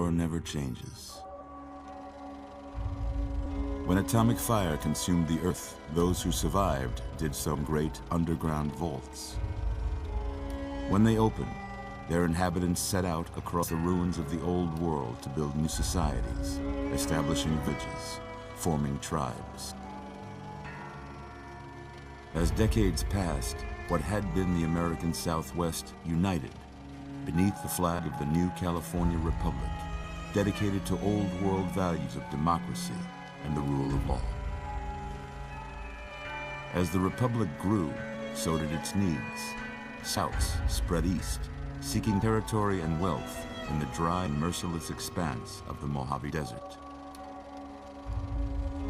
war never changes. When atomic fire consumed the Earth, those who survived did so in great underground vaults. When they opened, their inhabitants set out across the ruins of the old world to build new societies, establishing villages, forming tribes. As decades passed, what had been the American Southwest united beneath the flag of the new California Republic, dedicated to old world values of democracy and the rule of law. As the Republic grew, so did its needs. Scouts spread east, seeking territory and wealth in the dry and merciless expanse of the Mojave Desert.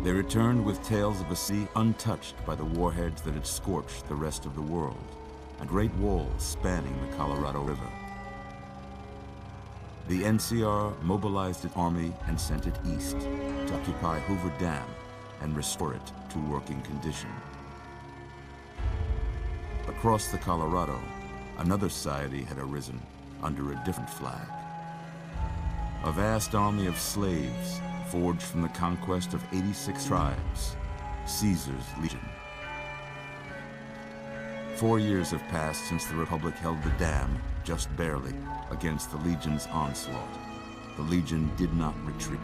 They returned with tales of a sea untouched by the warheads that had scorched the rest of the world, and great walls spanning the Colorado River. The NCR mobilized its army and sent it east to occupy Hoover Dam and restore it to working condition. Across the Colorado, another society had arisen under a different flag. A vast army of slaves forged from the conquest of 86 tribes, Caesar's Legion. 4 years have passed since the Republic held the dam, just barely, against the Legion's onslaught. The Legion did not retreat.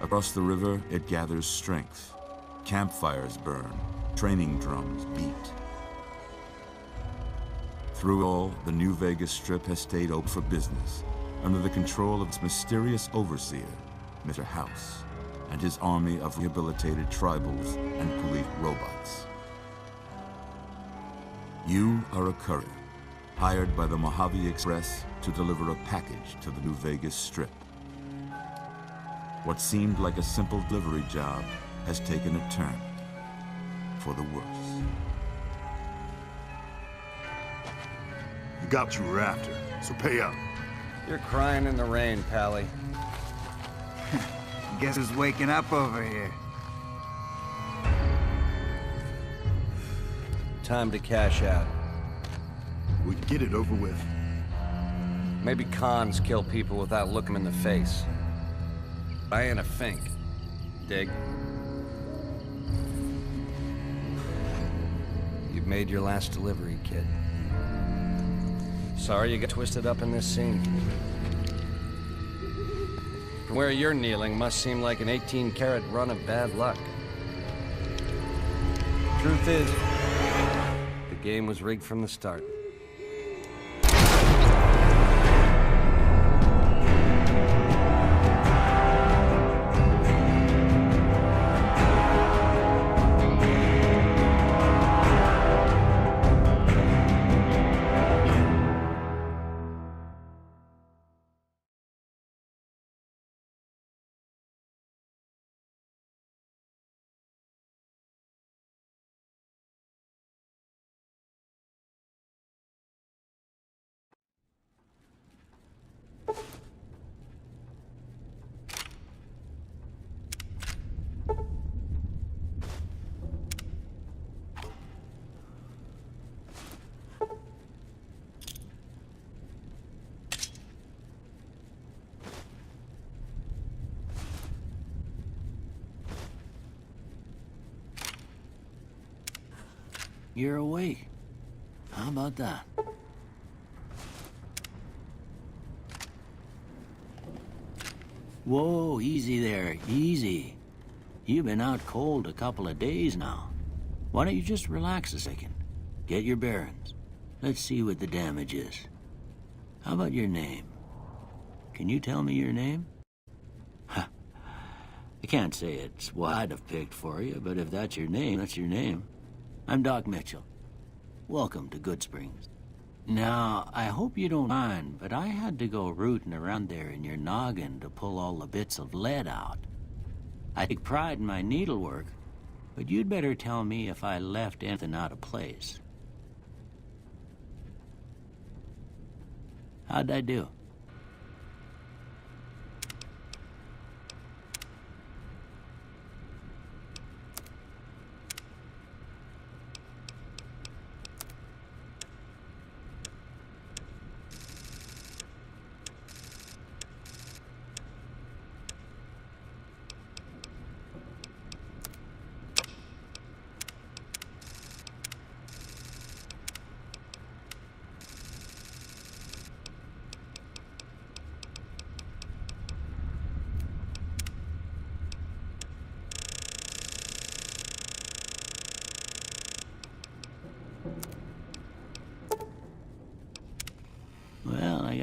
Across the river, it gathers strength. Campfires burn, training drums beat. Through all, the New Vegas Strip has stayed open for business, under the control of its mysterious overseer, Mr. House, and his army of rehabilitated tribals and police robots. You are a courier, hired by the Mojave Express to deliver a package to the New Vegas Strip. What seemed like a simple delivery job has taken a turn for the worse. You got what you were after, so pay up. You're crying in the rain, Pally. Guess who's waking up over here? Time to cash out. We get it over with. Maybe cons kill people without looking them in the face. I ain't a fink. Dig? You've made your last delivery, kid. Sorry you got twisted up in this scene. From where you're kneeling must seem like an 18-carat run of bad luck. Truth is, the game was rigged from the start. You're awake. How about that? Whoa, easy there, easy. You've been out cold a couple of days now. Why don't you just relax a second? Get your bearings. Let's see what the damage is. How about your name? Can you tell me your name? Ha. I can't say it's what I'd have picked for you, but if that's your name, that's your name. I'm Doc Mitchell. Welcome to Goodsprings. Now, I hope you don't mind, but I had to go rooting around there in your noggin to pull all the bits of lead out. I take pride in my needlework, but you'd better tell me if I left anything out of place. How'd I do?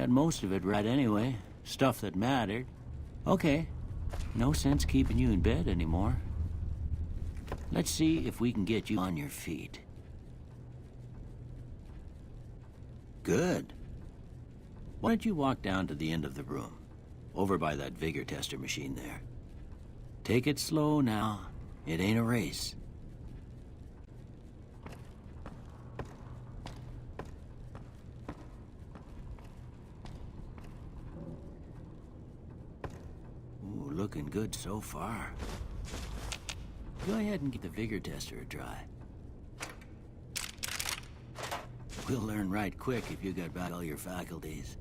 got most of it right anyway. Stuff that mattered. Okay. No sense keeping you in bed anymore. Let's see if we can get you on your feet. Good. Why don't you walk down to the end of the room, over by that vigor tester machine there. Take it slow now. It ain't a race. Ooh, looking good so far. Go ahead and give the vigor tester a try. We'll learn right quick if you got back all your faculties.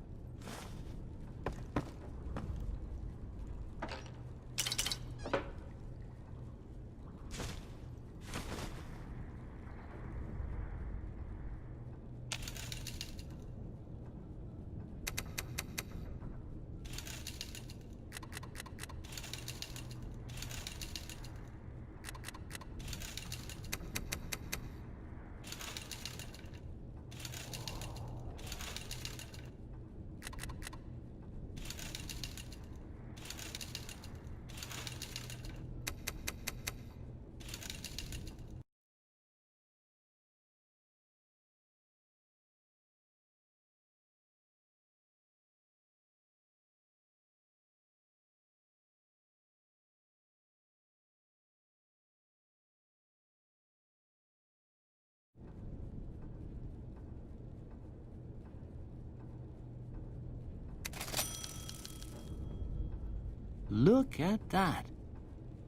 Look at that.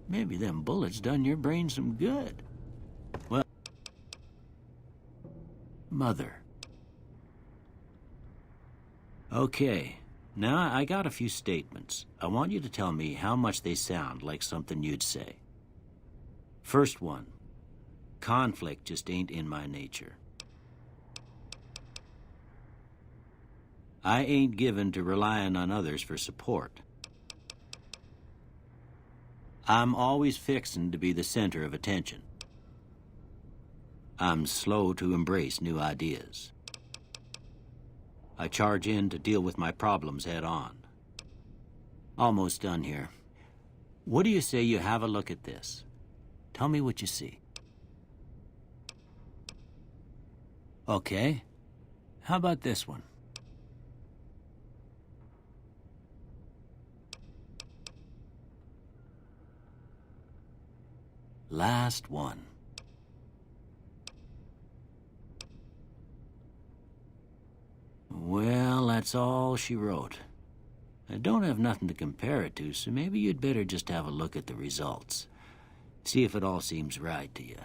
Maybe them bullets done your brain some good. Well, Mother. Okay, now I got a few statements. I want you to tell me how much they sound like something you'd say. First one, conflict just ain't in my nature. I ain't given to relying on others for support. I'm always fixin' to be the center of attention. I'm slow to embrace new ideas. I charge in to deal with my problems head on. Almost done here. What do you say you have a look at this? Tell me what you see. Okay. How about this one? Last one. Well, that's all she wrote. I don't have nothing to compare it to, so maybe you'd better just have a look at the results. See if it all seems right to you.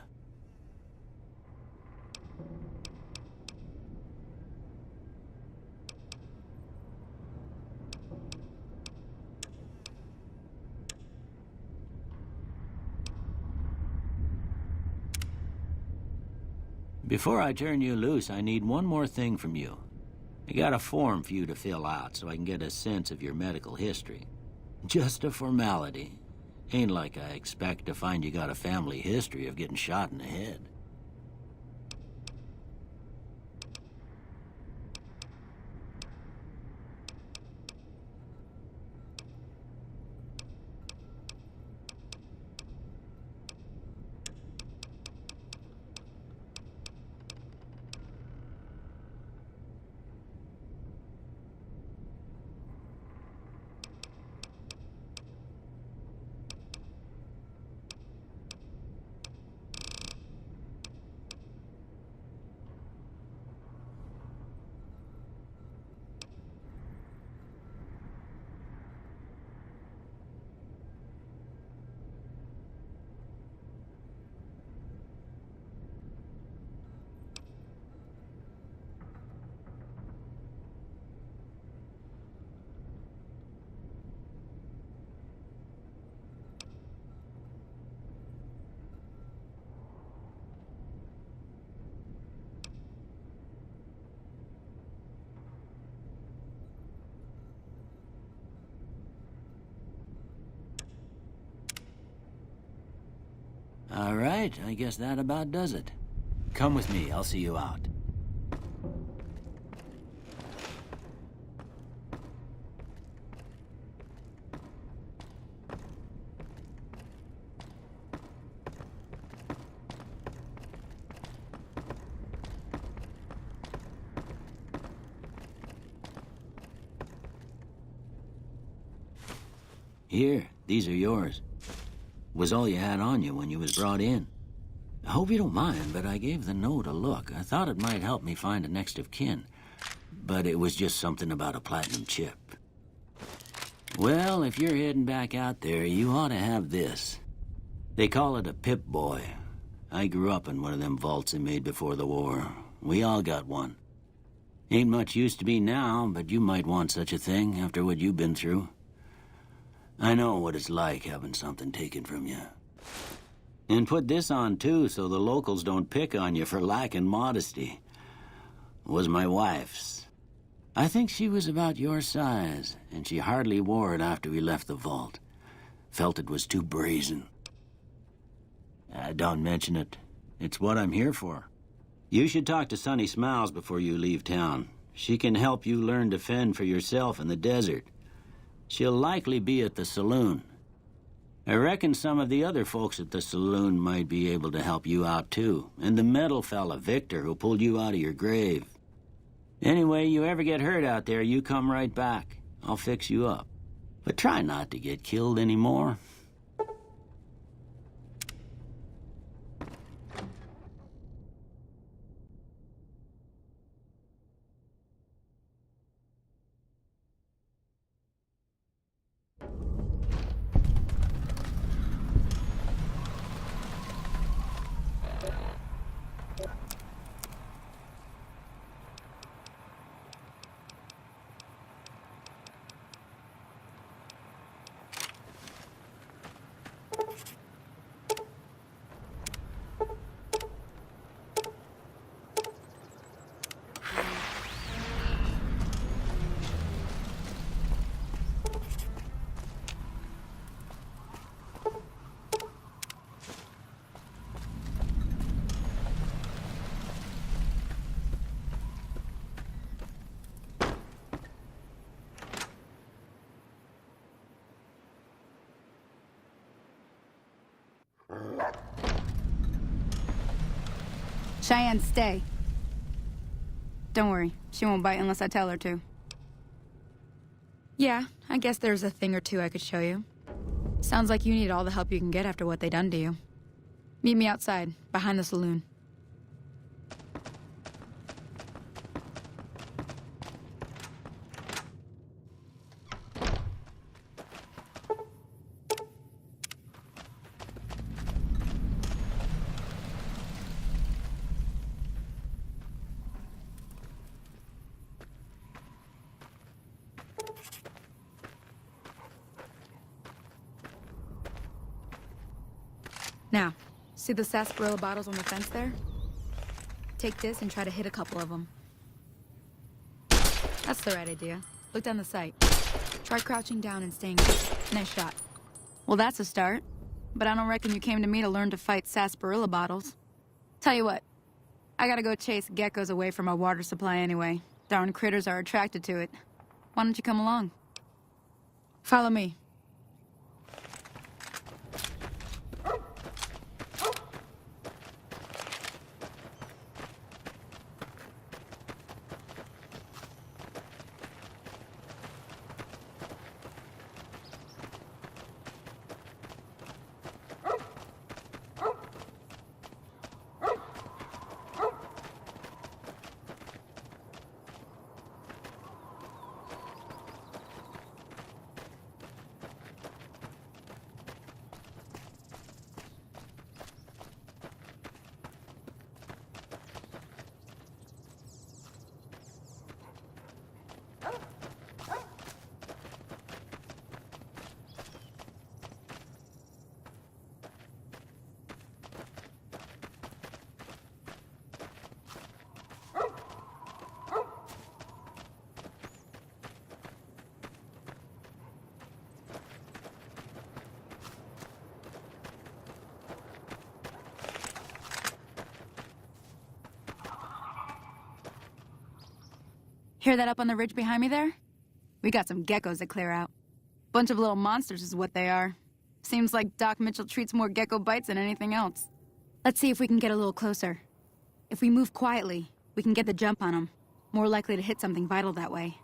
Before I turn you loose, I need one more thing from you. I got a form for you to fill out so I can get a sense of your medical history. Just a formality. Ain't like I expect to find you got a family history of getting shot in the head. All right, I guess that about does it. Come with me, I'll see you out. Here, these are yours. Was all you had on you when you was brought in. I hope you don't mind, but I gave the note a look. I thought it might help me find a next of kin. But it was just something about a platinum chip. Well, if you're heading back out there, you ought to have this. They call it a Pip-Boy. I grew up in one of them vaults they made before the war. We all got one. Ain't much use to me now, but you might want such a thing after what you've been through. I know what it's like having something taken from you. And put this on, too, so the locals don't pick on you for lacking modesty. Was my wife's. I think she was about your size, and she hardly wore it after we left the vault. Felt it was too brazen. Don't mention it. It's what I'm here for. You should talk to Sonny Smiles before you leave town. She can help you learn to fend for yourself in the desert. She'll likely be at the saloon. I reckon some of the other folks at the saloon might be able to help you out, too. And the metal fella, Victor, who pulled you out of your grave. Anyway, you ever get hurt out there, you come right back. I'll fix you up. But try not to get killed anymore. Cheyenne, stay. Don't worry, she won't bite unless I tell her to. Yeah, I guess there's a thing or two I could show you. Sounds like you need all the help you can get after what they done to you. Meet me outside, behind the saloon. Now, see the sarsaparilla bottles on the fence there? Take this and try to hit a couple of them. That's the right idea. Look down the sight. Try crouching down and staying good. Nice shot. Well, that's a start. But I don't reckon you came to me to learn to fight sarsaparilla bottles. Tell you what, I gotta go chase geckos away from our water supply anyway. Darn critters are attracted to it. Why don't you come along? Follow me. Hear that up on the ridge behind me there? We got some geckos to clear out. Bunch of little monsters is what they are. Seems like Doc Mitchell treats more gecko bites than anything else. Let's see if we can get a little closer. If we move quietly, we can get the jump on them. More likely to hit something vital that way.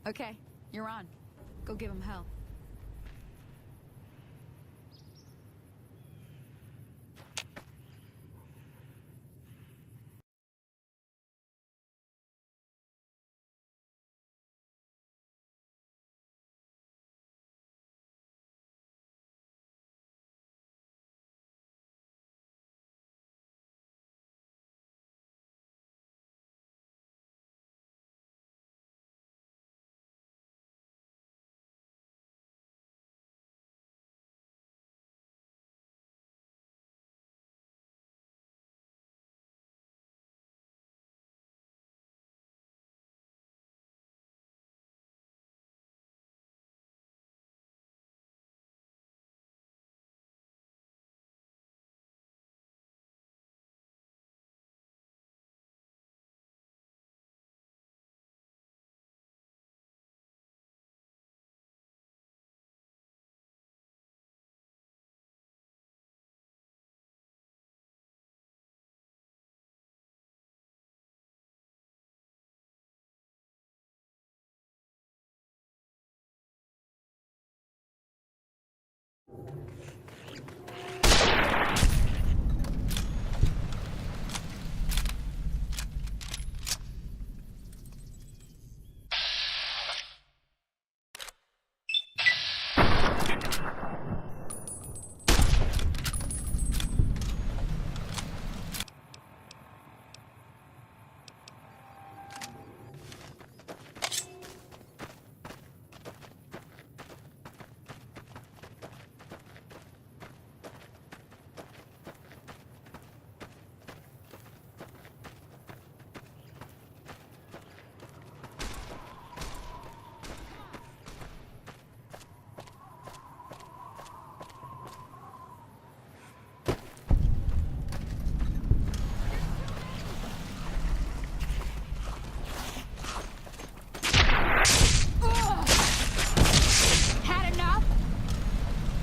Okay, you're on. Go give him hell.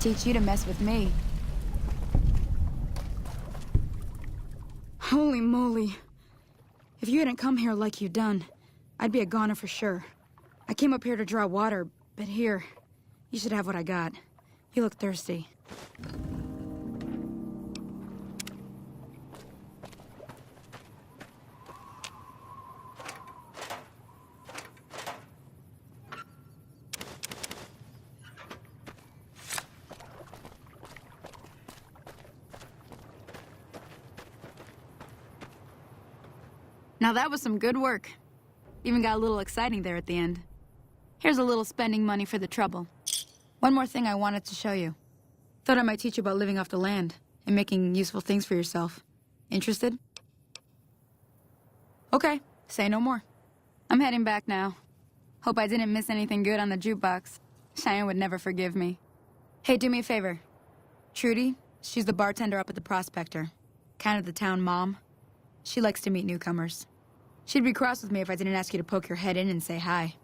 Teach you to mess with me. Holy moly. If you hadn't come here like you done, I'd be a goner for sure. I came up here to draw water, but here, you should have what I got. You look thirsty. Now that was some good work. Even got a little exciting there at the end. Here's a little spending money for the trouble. One more thing I wanted to show you. Thought I might teach you about living off the land and making useful things for yourself. Interested? Okay, say no more. I'm heading back now. Hope I didn't miss anything good on the jukebox. Cheyenne would never forgive me. Hey, do me a favor. Trudy, she's the bartender up at the Prospector. Kind of the town mom. She likes to meet newcomers. She'd be cross with me if I didn't ask you to poke your head in and say hi.